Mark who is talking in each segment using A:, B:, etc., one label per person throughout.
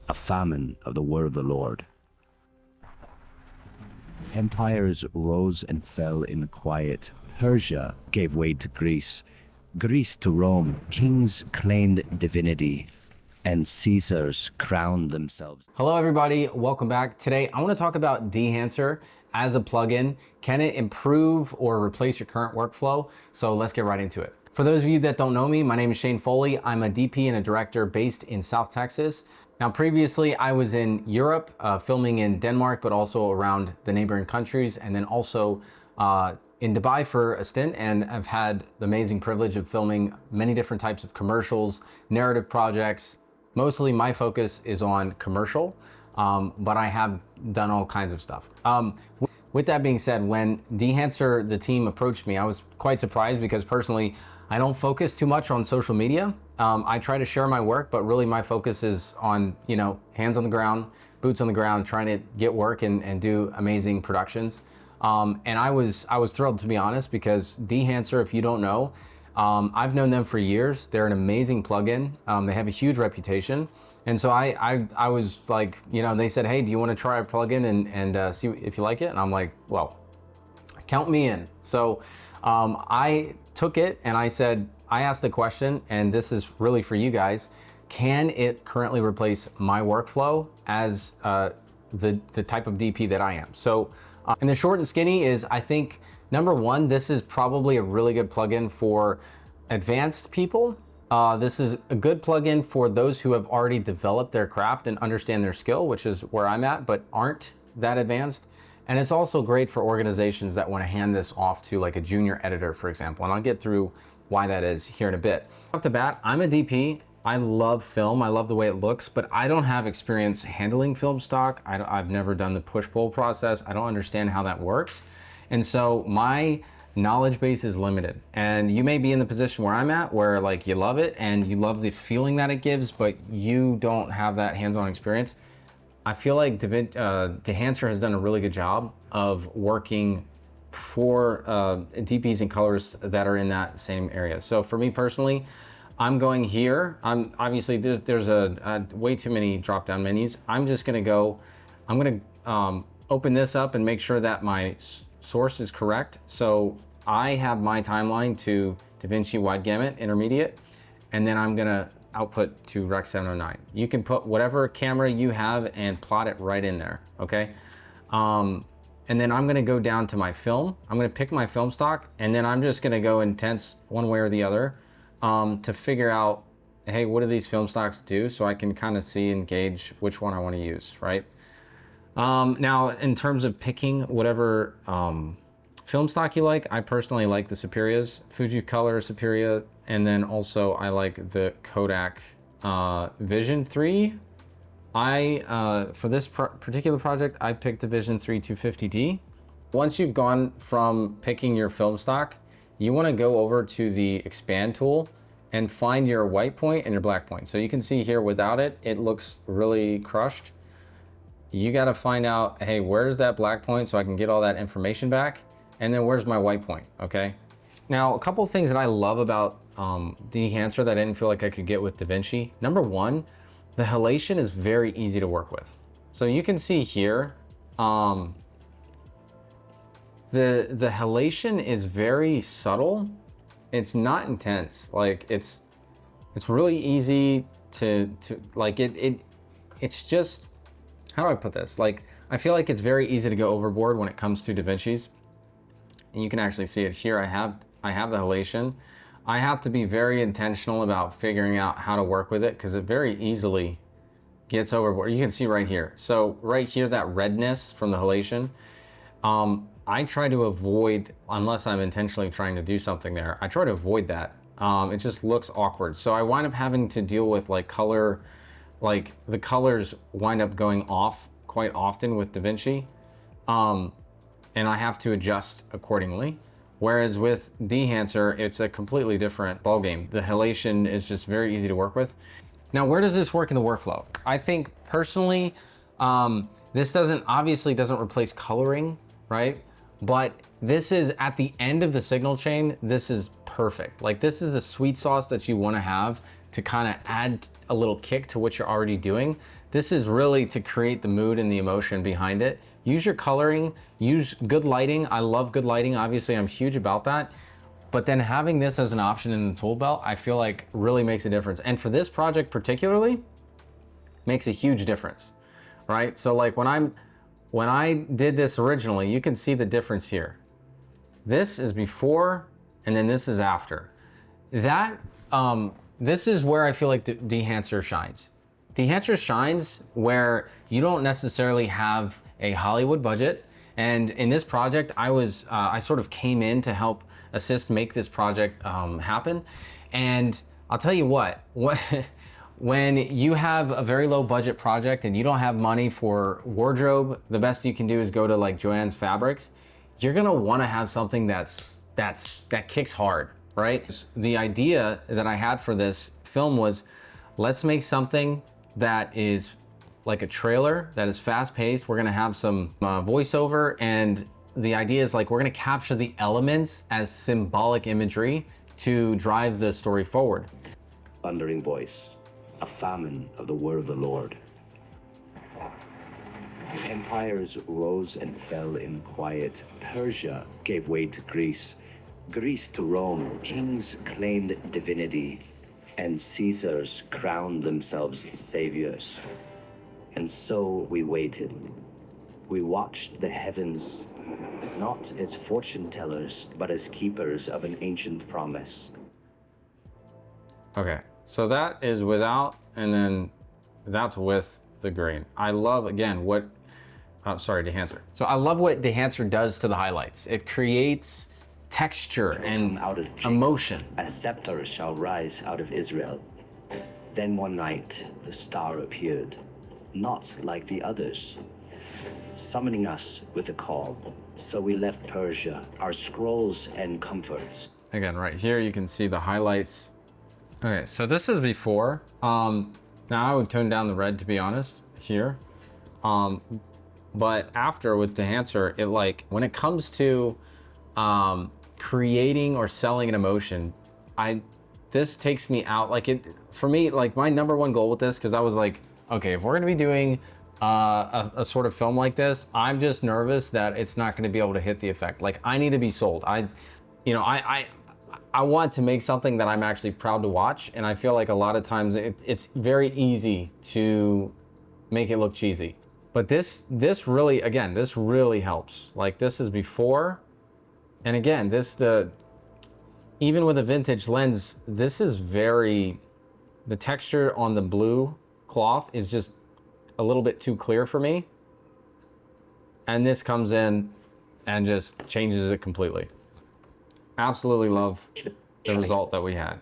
A: a famine of the word of the Lord. Empires rose and fell in quiet. Persia gave way to Greece, Greece to Rome. Kings claimed divinity, and Caesars crowned themselves.
B: Hello everybody, welcome back. Today I want to talk about Dehancer as a plugin. Can it improve or replace your current workflow? So let's get right into it. For those of you that don't know me, my name is Shane Foley. I'm a DP and a director based in South Texas. Now previously I was in Europe, filming in Denmark, but also around the neighboring countries, and then also in Dubai for a stint, and I've had the amazing privilege of filming many different types of commercials, narrative projects. Mostly my focus is on commercial, but I have done all kinds of stuff. With that being said, when Dehancer, the team, approached me, I was quite surprised because personally, I don't focus too much on social media. I try to share my work, but really my focus is on, hands on the ground, boots on the ground, trying to get work and do amazing productions. And I was thrilled, to be honest, because Dehancer, if you don't know, I've known them for years. They're an amazing plugin. They have a huge reputation. And so I was like, they said, hey, do you want to try a plugin and see if you like it? And I'm like, well, count me in. So I took it and I asked the question, and this is really for you guys, can it currently replace my workflow as the type of DP that I am? So and the short and skinny is, I think, number one, this is probably a really good plugin for advanced people. This is a good plugin for those who have already developed their craft and understand their skill, which is where I'm at, but aren't that advanced. And it's also great for organizations that want to hand this off to like a junior editor, for example. And I'll get through why that is here in a bit. Off the bat, I'm a DP. I love film. I love the way it looks, but I don't have experience handling film stock. I've never done the push-pull process. I don't understand how that works. And so my knowledge base is limited. And you may be in the position where I'm at, where like you love it and you love the feeling that it gives, but you don't have that hands-on experience. I feel like Dehancer has done a really good job of working for DPs and colors that are in that same area. So for me personally, I'm going here. I'm obviously there's a way too many drop-down menus. I'm just gonna go. I'm gonna open this up and make sure that my source is correct. So I have my timeline to Davinci wide gamut intermediate, and then I'm gonna output to Rec 709. You can put whatever camera you have and plot it right in there, okay? And then I'm gonna go down to my film. I'm gonna pick my film stock, and then I'm just gonna go intense one way or the other to figure out, hey, what do these film stocks do? So I can kind of see and gauge which one I wanna use, right? Now, in terms of picking whatever film stock you like, I personally like the Superiors, Fuji Color Superior, and then also I like the Kodak Vision 3. For this particular project, I picked the Vision 3 250D. Once you've gone from picking your film stock, you want to go over to the expand tool and find your white point and your black point. So you can see here without it, it looks really crushed. You got to find out, hey, where's that black point so I can get all that information back? And then where's my white point, okay? Now, a couple of things that I love about Dehancer that I didn't feel like I could get with Davinci. Number one, the halation is very easy to work with. So you can see here, the halation is very subtle. It's not intense. Like it's really easy to like it's just, how do I put this? Like, I feel like it's very easy to go overboard when it comes to Davinci's. And you can actually see it here. I have the halation. I have to be very intentional about figuring out how to work with it because it very easily gets overboard. You can see right here. So right here, that redness from the halation, I try to avoid, unless I'm intentionally trying to do something there, I try to avoid that. It just looks awkward. So I wind up having to deal with like color, like the colors wind up going off quite often with Davinci. And I have to adjust accordingly. Whereas with Dehancer, it's a completely different ballgame. The halation is just very easy to work with. Now, where does this work in the workflow? I think personally, this obviously doesn't replace coloring, right? But this is at the end of the signal chain, this is perfect. Like this is the sweet sauce that you wanna have to kind of add a little kick to what you're already doing. This is really to create the mood and the emotion behind it. Use your coloring, use good lighting. I love good lighting. Obviously, I'm huge about that. But then having this as an option in the tool belt, I feel like really makes a difference. And for this project particularly, makes a huge difference, right? So like when I did this originally, you can see the difference here. This is before, and then this is after. That, this is where I feel like Dehancer shines. Dehancer shines where you don't necessarily have a Hollywood budget. And in this project, I sort of came in to help assist make this project happen. And I'll tell you what when you have a very low budget project and you don't have money for wardrobe, the best you can do is go to like Joann's Fabrics. You're gonna wanna have something that kicks hard, right? The idea that I had for this film was, let's make something that is like a trailer that is fast paced. We're gonna have some voiceover, and the idea is like, we're gonna capture the elements as symbolic imagery to drive the story forward.
A: Thundering voice, a famine of the word of the Lord. Empires rose and fell in quiet. Persia gave way to Greece. Greece to Rome. Kings claimed divinity, and Caesars crowned themselves saviors. And so we waited. We watched the heavens, not as fortune tellers, but as keepers of an ancient promise.
B: Okay, so that is without, and then that's with the grain. I love, again, what, sorry, Dehancer. So I love what Dehancer does to the highlights. It creates texture and
A: Out of Jacob,
B: emotion.
A: a scepter shall rise out of Israel. Then one night the star appeared, not like the others, summoning us with a call. So we left Persia, our scrolls and comforts.
B: Again, right here you can see the highlights. Okay, so this is before. Now I would tone down the red, to be honest, here. But after with Dehancer, it like, when it comes to creating or selling an emotion, this takes me out. Like, it for me, like my number one goal with this, because I was like, okay, if we're gonna be doing a sort of film like this, I'm just nervous that it's not gonna be able to hit the effect. Like, I need to be sold. I want to make something that I'm actually proud to watch, and I feel like a lot of times it's very easy to make it look cheesy. But this really, again, this really helps. Like, this is before, and again, even with a vintage lens, this is the texture on the blue cloth is just a little bit too clear for me. And this comes in and just changes it completely. Absolutely love the result that we had.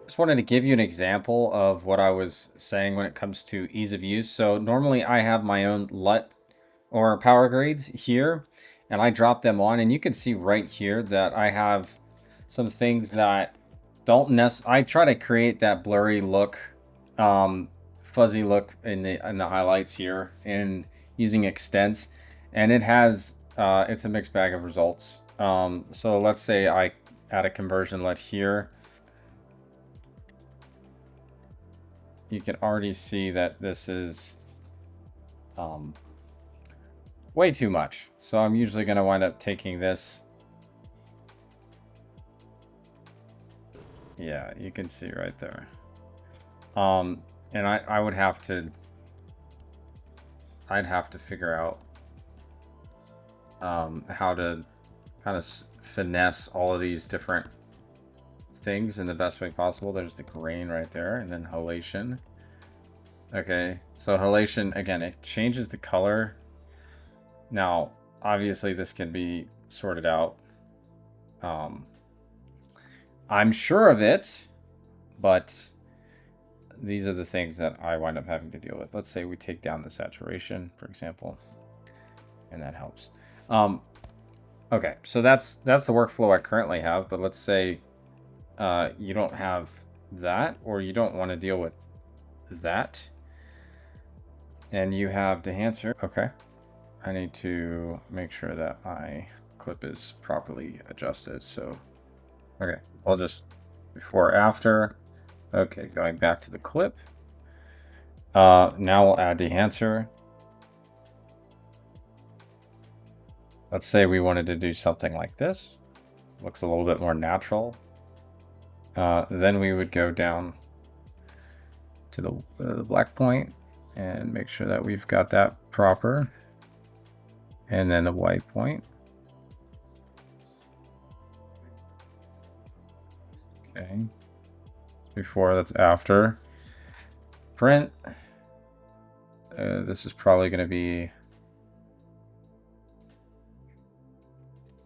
B: Just wanted to give you an example of what I was saying when it comes to ease of use. So normally I have my own LUT or power grades here, and I drop them on, and you can see right here that I have some things that don't I try to create that blurry look, fuzzy look in the highlights here, and using extents, and it has it's a mixed bag of results. So let's say I add a conversion LUT here. You can already see that this is way too much. So I'm usually going to wind up taking this. Yeah, you can see right there. And I'd have to figure out how to finesse all of these different things in the best way possible. There's the grain right there, and then halation. Okay, so halation, again, it changes the color. Now, obviously this can be sorted out. I'm sure of it, but these are the things that I wind up having to deal with. Let's say we take down the saturation, for example, and that helps. Okay, so that's the workflow I currently have, but let's say you don't have that, or you don't want to deal with that, and you have Dehancer. Okay, I need to make sure that my clip is properly adjusted. So, okay, I'll just before, after. Okay, going back to the clip.
C: Now we'll add Dehancer. Let's say we wanted to do something like this. Looks a little bit more natural. Then we would go down to the black point and make sure that we've got that proper. And then the white point. Okay. Before, that's after. Print. This is probably going to be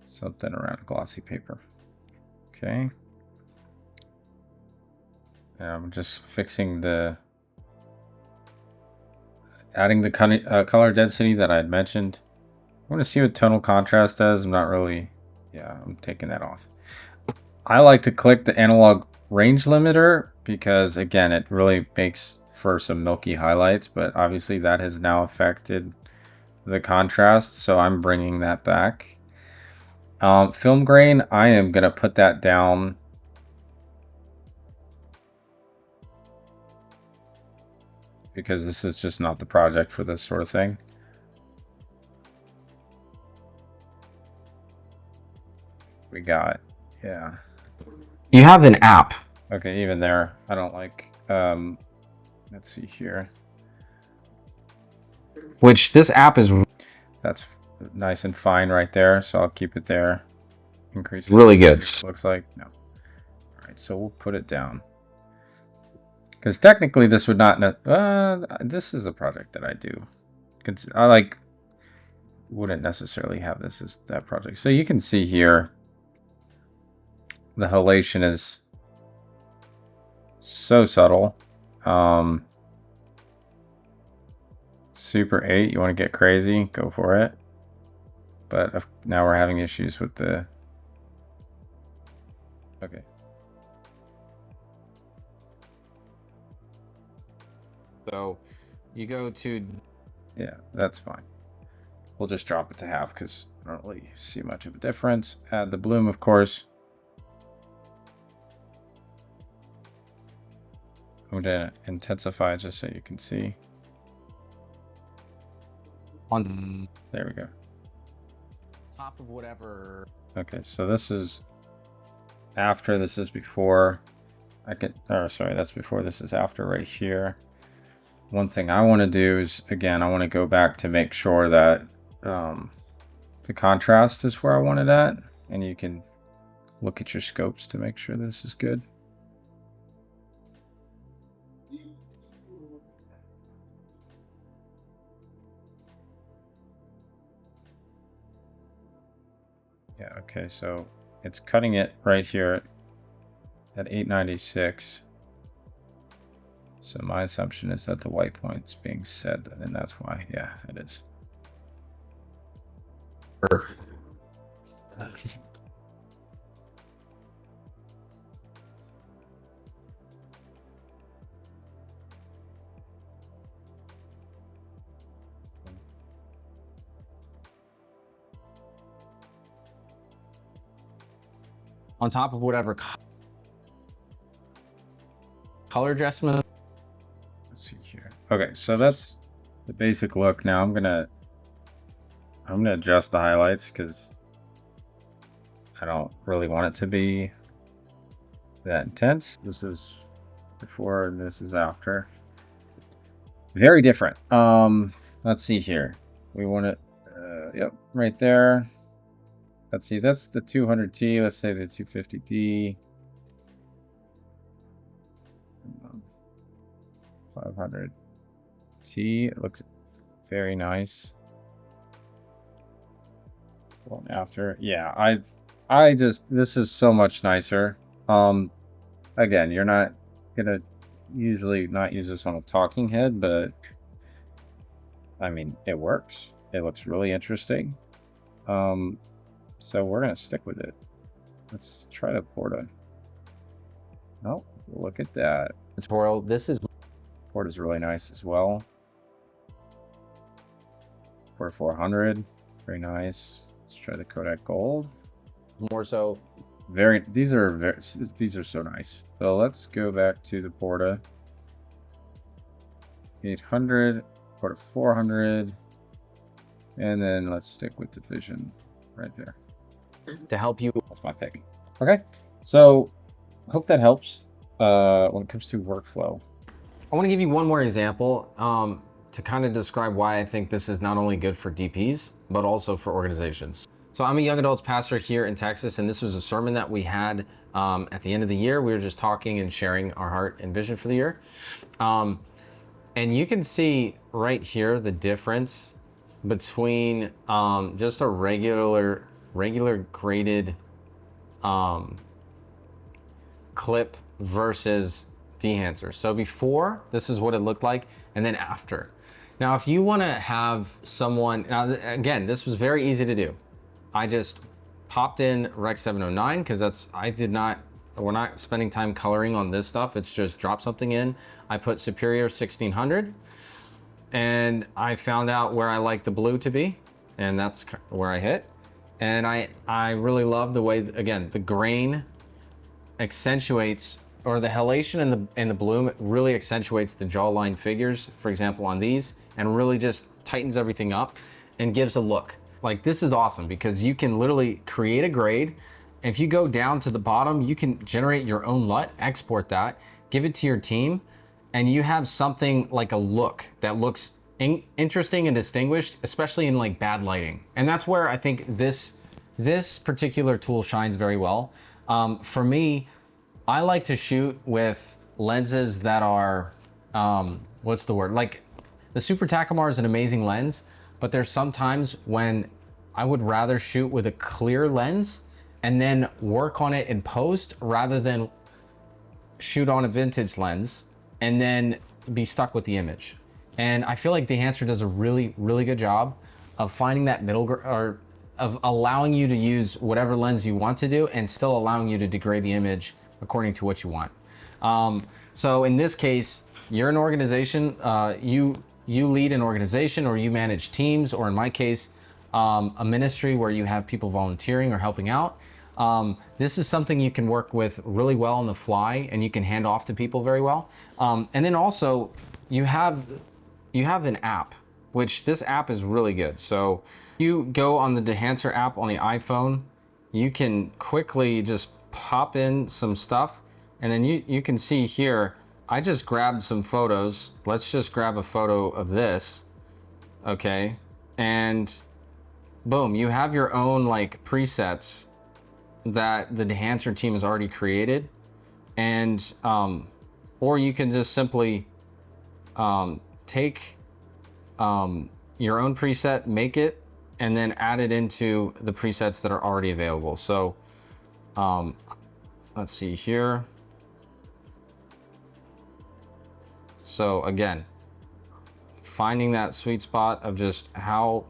C: something around glossy paper. Okay. And I'm just fixing adding the color density that I had mentioned. I want to see what tonal contrast does. I'm not really, yeah, I'm taking that off. I like to click the analog range limiter because, again, it really makes for some milky highlights, but obviously that has now affected the contrast, so I'm bringing that back. Film grain, I am going to put that down because this is just not the project for this sort of thing. We got, yeah.
B: You have an app.
C: Okay, even there, I don't like, let's see here.
B: Which this app is
C: That's nice and fine right there, so I'll keep it there. Increase it.
B: really good.
C: Looks like, no. All right, so we'll put it down. Because technically this would not, this is a project that I do. I wouldn't necessarily have this as that project. So you can see here, the halation is so subtle. Super 8, you want to get crazy, go for it. But now we're having issues with the... Okay.
B: So you go to...
C: Yeah, that's fine. We'll just drop it to half because I don't really see much of a difference. Add the bloom, of course. I'm going to intensify just so you can see.
B: On
C: There we go.
B: top of whatever...
C: Okay, so this is after, this is before. Sorry, that's before, this is after right here. One thing I want to do is, again, I want to go back to make sure that the contrast is where I want it at. And you can look at your scopes to make sure this is good. Yeah, okay, so it's cutting it right here at 896. So my assumption is that the white point's being set, and that's why, yeah, it is.
B: On top of whatever color adjustment.
C: Let's see here. Okay, so that's the basic look. Now I'm gonna adjust the highlights because I don't really want it to be that intense. This is before and this is after. Very different. Let's see here. We want it, yep, right there. Let's see, that's the 200T. Let's say the 250D. 500T. It looks very nice. Well, after, yeah, I just, this is so much nicer. Again, you're not gonna usually not use this on a talking head, but I mean, it works. It looks really interesting. So we're gonna stick with it. Let's try to Porta. Oh, look at that.
B: Tutorial. This is
C: Porta's really nice as well. Porta 400, very nice. Let's try the Kodak Gold.
B: more so.
C: These are so nice. So let's go back to the Porta. 800, go to 400, and then let's stick with division right there.
B: To help you.
C: That's my pick. Okay, so hope that helps when it comes to workflow.
B: I want to give you one more example to kind of describe why I think this is not only good for DPs, but also for organizations. So I'm a young adults pastor here in Texas, and this was a sermon that we had at the end of the year. We were just talking and sharing our heart and vision for the year. And you can see right here the difference between just a regular graded clip versus Dehancer. So before, this is what it looked like, and then after. Now, if you want to have someone, now again, this was very easy to do. I just popped in Rec 709 because we're not spending time coloring on this stuff. It's just drop something in. I put Superior 1600 and I found out where I like the blue to be, and that's where I hit. And I really love the way, again, the grain accentuates, or the halation and the bloom really accentuates the jawline figures, for example, on these, and really just tightens everything up and gives a look. Like, this is awesome because you can literally create a grade. If you go down to the bottom, you can generate your own LUT, export that, give it to your team, and you have something like a look that looks interesting and distinguished, especially in like bad lighting. And that's where I think this particular tool shines very well. For me, I like to shoot with lenses that are, what's the word? Like, the Super Takumar is an amazing lens, but there's sometimes when I would rather shoot with a clear lens and then work on it in post rather than shoot on a vintage lens and then be stuck with the image. And I feel like Dehancer does a really, really good job of finding that or of allowing you to use whatever lens you want to do and still allowing you to degrade the image according to what you want. So in this case, you're an organization, you lead an organization, or you manage teams, or in my case, a ministry where you have people volunteering or helping out. This is something you can work with really well on the fly, and you can hand off to people very well. And then also you have an app, which this app is really good. So you go on the Dehancer app on the iPhone, you can quickly just pop in some stuff, and then you can see here, I just grabbed some photos. Let's just grab a photo of this, okay? And boom, you have your own like presets that the Dehancer team has already created. And, or you can just simply take your own preset, make it, and then add it into the presets that are already available. So let's see here. So again, finding that sweet spot of just how,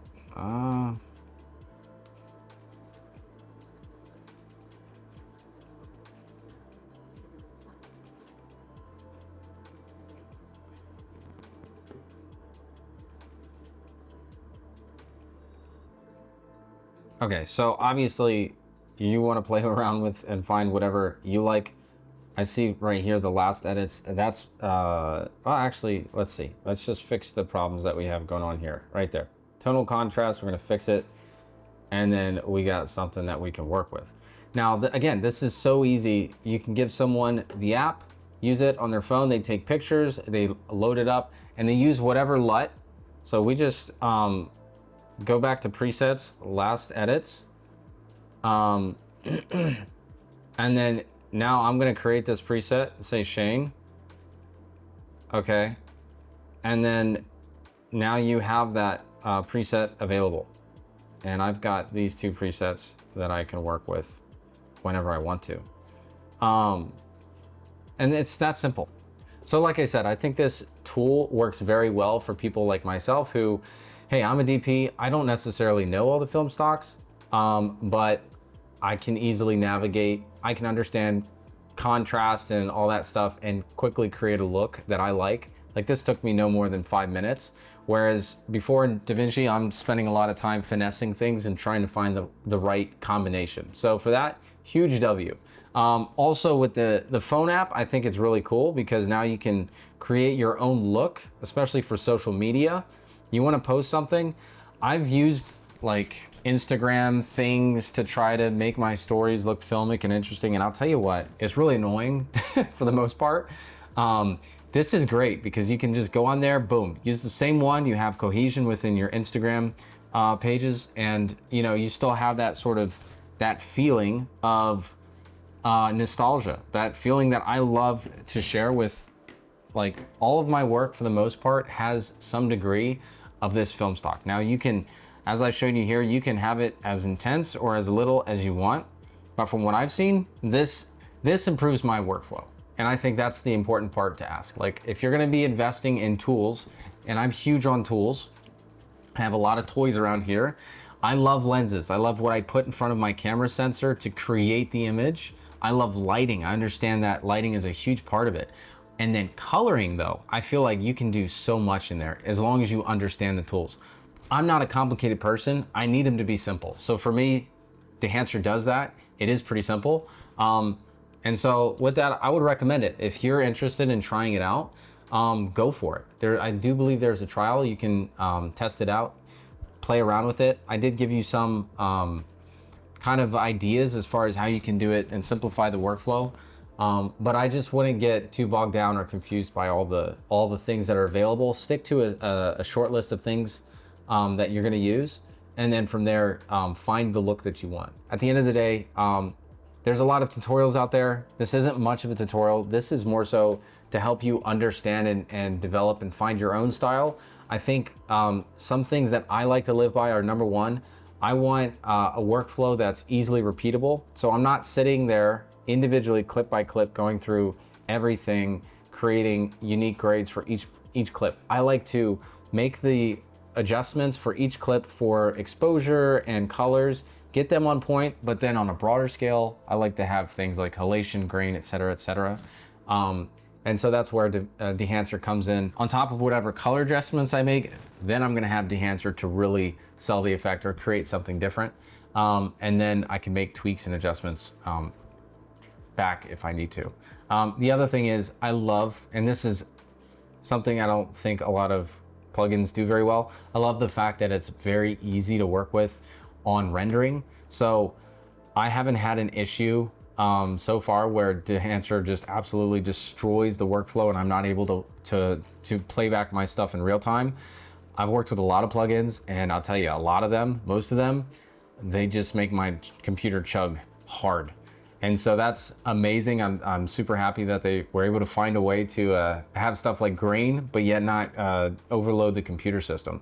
B: okay, so obviously you want to play around with and find whatever you like. I see right here the last edits. That's, well, actually, let's see. Let's just fix the problems that we have going on here, right there. Tonal contrast, we're gonna fix it. And then we got something that we can work with. Now, again, this is so easy. You can give someone the app, use it on their phone, they take pictures, they load it up, and they use whatever LUT. So we just go back to presets, last edits. And then now I'm gonna create this preset, say Shane. Okay. And then now you have that preset available. And I've got these two presets that I can work with whenever I want to. And it's that simple. So like I said, I think this tool works very well for people like myself who, hey, I'm a DP. I don't necessarily know all the film stocks, but I can easily navigate. I can understand contrast and all that stuff and quickly create a look that I like. Like, this took me no more than 5 minutes. Whereas before in Davinci, I'm spending a lot of time finessing things and trying to find the right combination. So for that, huge W. Also with the phone app, I think it's really cool because now you can create your own look, especially for social media. You want to post something. I've used like Instagram things to try to make my stories look filmic and interesting. And I'll tell you what, it's really annoying for the most part. This is great because you can just go on there, boom, use the same one. You have cohesion within your Instagram pages, and you still have that sort of that feeling of nostalgia, that feeling that I love to share with. Like all of my work for the most part has some degree of this film stock. Now you can, as I showed you here, you can have it as intense or as little as you want. But from what I've seen, this improves my workflow. And I think that's the important part to ask. Like if you're gonna be investing in tools, and I'm huge on tools, I have a lot of toys around here. I love lenses. I love what I put in front of my camera sensor to create the image. I love lighting. I understand that lighting is a huge part of it. And then coloring though, I feel like you can do so much in there as long as you understand the tools. I'm not a complicated person. I need them to be simple. So for me, Dehancer does that. It is pretty simple. And so with that, I would recommend it. If you're interested in trying it out, go for it. I do believe there's a trial. You can test it out, play around with it. I did give you some kind of ideas as far as how you can do it and simplify the workflow. But I just wouldn't get too bogged down or confused by all the things that are available. Stick to a short list of things that you're gonna use. And then from there, find the look that you want. At the end of the day, there's a lot of tutorials out there. This isn't much of a tutorial. This is more so to help you understand and develop and find your own style. I think some things that I like to live by are, number one, I want a workflow that's easily repeatable. So I'm not sitting there individually clip by clip going through everything, creating unique grades for each clip. I like to make the adjustments for each clip for exposure and colors, get them on point, but then on a broader scale, I like to have things like halation, grain, et cetera, et cetera. And so that's where Dehancer comes in. On top of whatever color adjustments I make, then I'm gonna have Dehancer to really sell the effect or create something different. And then I can make tweaks and adjustments back if I need to. The other thing is I love, and this is something I don't think a lot of plugins do very well, I love the fact that it's very easy to work with on rendering. So I haven't had an issue so far where Dehancer just absolutely destroys the workflow and I'm not able to play back my stuff in real time. I've worked with a lot of plugins and I'll tell you, a lot of them, most of them, they just make my computer chug hard. And so that's amazing. I'm super happy that they were able to find a way to have stuff like grain, but yet not overload the computer system.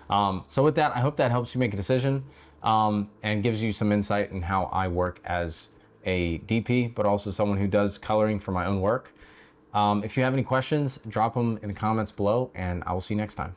B: So with that, I hope that helps you make a decision and gives you some insight in how I work as a DP, but also someone who does coloring for my own work. If you have any questions, drop them in the comments below and I will see you next time.